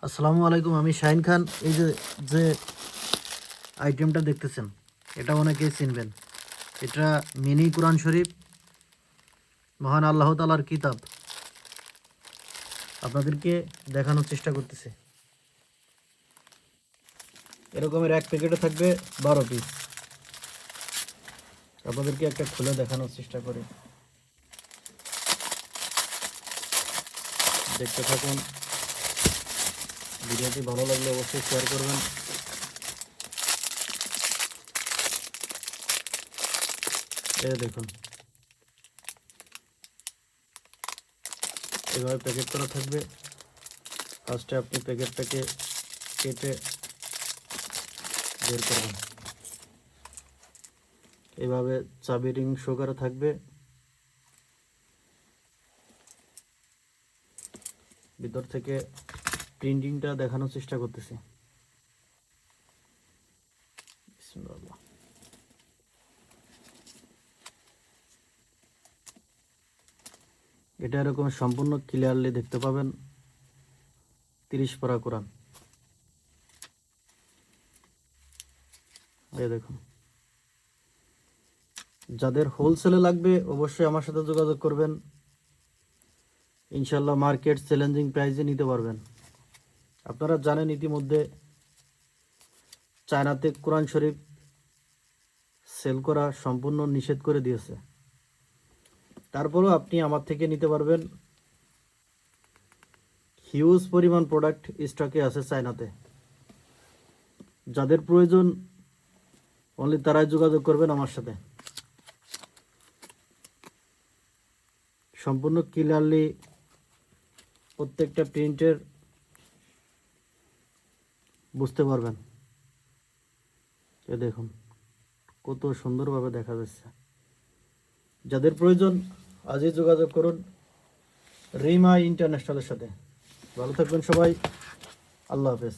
আসসালামু আলাইকুম, আমি শাহিন খান। এই যে যে আইটেমটা দেখতেছেন, এটা অনেকেই চিনবেন। এটা মিনি কোরআন শরীফ, মহান আল্লাহ তাআলার কিতাব। আপনাদেরকে দেখানোর চেষ্টা করতেছি। এরকমের এক প্যাকেটে থাকবে 12 পিস। আপনাদেরকে একটা খুলে দেখানোর চেষ্টা করি, দেখতে থাকুন। ভিডিওটি ভালো লাগলে অবশ্যই শেয়ার করবেন। এই দেখুন, এভাবে প্যাকেট করা থাকবে। ফার্স্টে আপনি প্যাকেটটাকে কেটে বের করবেন। এভাবে চাবি রিং শো করা থাকবে। ভিতর থেকে প্রিন্টিংটা দেখানোর চেষ্টা করতেছি। বিসমিল্লাহ। এটা এরকম সম্পূর্ণ ক্লিয়ারলি দেখতে পাবেন। 30 পারা কোরআন। এই দেখুন, যাদের হোলসেলে লাগবে অবশ্যই আমার সাথে যোগাযোগ করবেন। ইনশাল্লাহ মার্কেট চ্যালেঞ্জিং প্রাইসে নিতে পারবেন। আপনারা জানেন ইতিমধ্যে চায়নাতে কোরআন শরীফ সেল করা সম্পূর্ণ নিষেধ করে দিয়েছে। তারপরেও আপনি আমার থেকে নিতে পারবেন। হিউজ পরিমাণ প্রোডাক্ট স্টকে আছে চায়নাতে। যাদের প্রয়োজন অনলি তারাই যোগাযোগ করবেন আমার সাথে। সম্পূর্ণ ক্লিয়ারলি প্রত্যেকটা প্রিন্টের বুঝতে পারবেন। এ দেখুন কত সুন্দরভাবে দেখা যাচ্ছে। যাদের প্রয়োজন আজই যোগাযোগ করুন রিমা ইন্টারন্যাশনালের সাথে। ভালো থাকবেন সবাই। আল্লাহ হাফেজ।